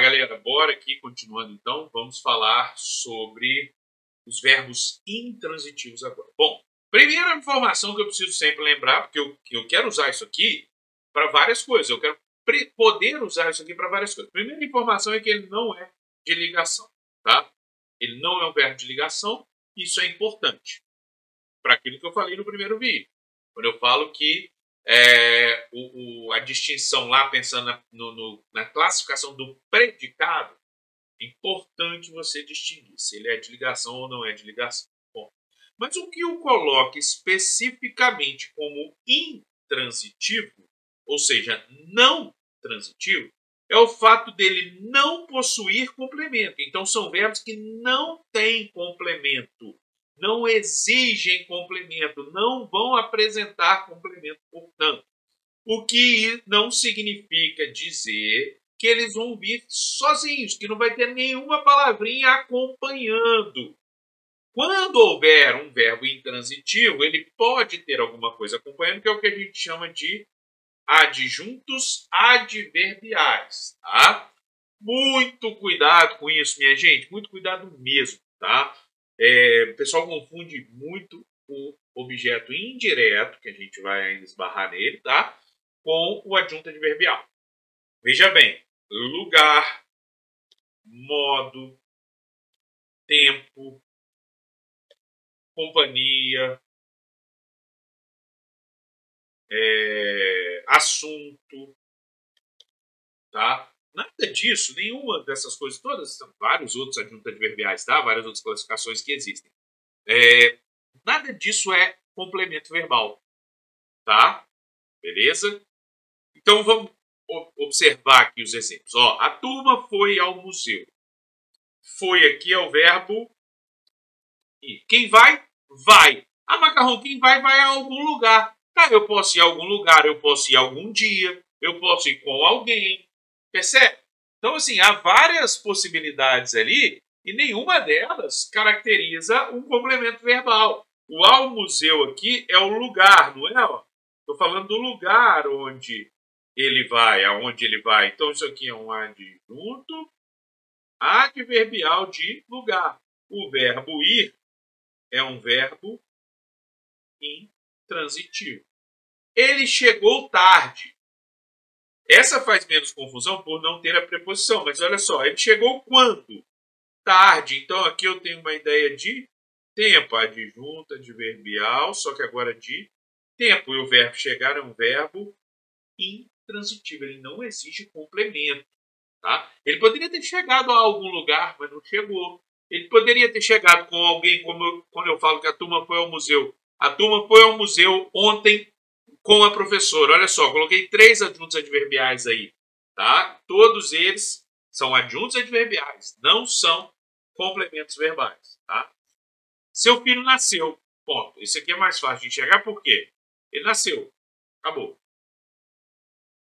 galera, bora aqui, continuando então, vamos falar sobre os verbos intransitivos agora. Bom, primeira informação que eu preciso sempre lembrar, porque eu quero usar isso aqui para várias coisas, eu quero poder usar isso aqui para várias coisas. Primeira informação é que ele não é de ligação, tá? Ele não é um verbo de ligação, isso é importante para aquilo que eu falei no primeiro vídeo. Quando eu falo que a distinção lá, pensando na classificação do predicado, é importante você distinguir se ele é de ligação ou não é de ligação. Bom, mas o que o coloca especificamente como intransitivo, ou seja, não transitivo, é o fato dele não possuir complemento. Então, são verbos que não têm complemento, não exigem complemento, não vão apresentar complemento, portanto. O que não significa dizer que eles vão vir sozinhos, que não vai ter nenhuma palavrinha acompanhando. Quando houver um verbo intransitivo, ele pode ter alguma coisa acompanhando, que é o que a gente chama de adjuntos adverbiais, tá? Muito cuidado com isso, minha gente, muito cuidado mesmo, tá? O pessoal confunde muito o objeto indireto, que a gente vai ainda esbarrar nele, tá? Com o adjunto adverbial. Veja bem, lugar, modo, tempo, companhia, assunto, tá? Nada disso, nenhuma dessas coisas todas, são vários outros adjuntos adverbiais, tá? Várias outras classificações que existem. Nada disso é complemento verbal, tá? Beleza? Então vamos observar aqui os exemplos. Ó, a turma foi ao museu. Foi aqui é o verbo ir. Quem vai? Vai. Ah, Macarrão, quem vai a algum lugar. Tá, eu posso ir a algum lugar, eu posso ir algum dia, eu posso ir com alguém. Percebe? Então, assim, há várias possibilidades ali e nenhuma delas caracteriza um complemento verbal. O ao museu aqui é o lugar, não é? Estou falando do lugar onde ele vai, aonde ele vai. Então, isso aqui é um adjunto adverbial de lugar. O verbo ir é um verbo intransitivo. Ele chegou tarde. Essa faz menos confusão por não ter a preposição, mas olha só, ele chegou quando? Tarde. Então, aqui eu tenho uma ideia de tempo, adjunto adverbial, só que agora de tempo. E o verbo chegar é um verbo intransitivo, ele não exige complemento. Tá? Ele poderia ter chegado a algum lugar, mas não chegou. Ele poderia ter chegado com alguém, quando eu falo que a turma foi ao museu. A turma foi ao museu ontem com a professora. Olha só, coloquei 3 adjuntos adverbiais aí. Tá? Todos eles são adjuntos adverbiais, não são complementos verbais. Tá? Seu filho nasceu. Ponto. Isso aqui é mais fácil de enxergar, por quê? Ele nasceu. Acabou.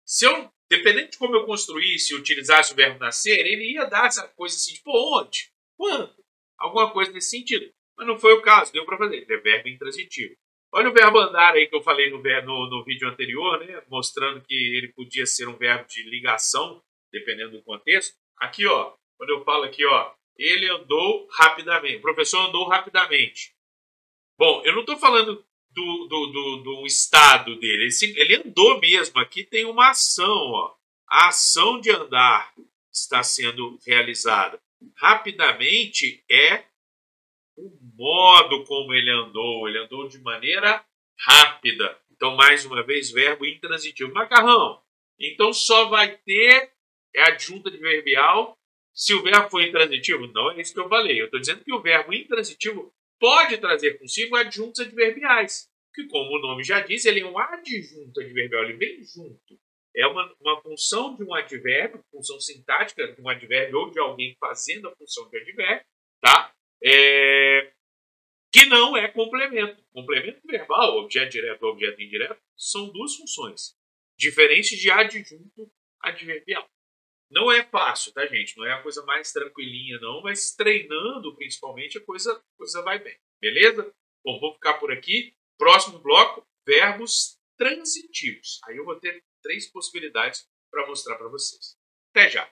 Se eu, dependendo de como eu construísse e utilizasse o verbo nascer, ele ia dar essa coisa assim, tipo, onde? Quando? Alguma coisa nesse sentido. Mas não foi o caso, deu para fazer. Ele é verbo intransitivo. Olha o verbo andar aí que eu falei no vídeo anterior, né? Mostrando que ele podia ser um verbo de ligação, dependendo do contexto. Aqui, ó, quando eu falo aqui, ó, ele andou rapidamente. O professor andou rapidamente. Bom, eu não estou falando do estado dele. Ele andou mesmo. Aqui tem uma ação, ó. A ação de andar está sendo realizada. Rapidamente é o modo como ele andou. Ele andou de maneira rápida. Então, mais uma vez, verbo intransitivo. Macarrão. Então, só vai ter adjunto adverbial se o verbo for intransitivo? Não é isso que eu falei. Eu estou dizendo que o verbo intransitivo pode trazer consigo adjuntos adverbiais. Que, como o nome já diz, ele é um adjunto adverbial. Ele vem junto. É uma função de um advérbio, função sintática de um advérbio ou de alguém fazendo a função de advérbio, tá? Que não é complemento. Complemento verbal, objeto direto ou objeto indireto, são 2 funções diferentes de adjunto adverbial. Não é fácil, tá, gente? Não é a coisa mais tranquilinha, não, mas treinando, principalmente, a coisa vai bem. Beleza? Bom, vou ficar por aqui. Próximo bloco, verbos transitivos. Aí eu vou ter 3 possibilidades para mostrar para vocês. Até já!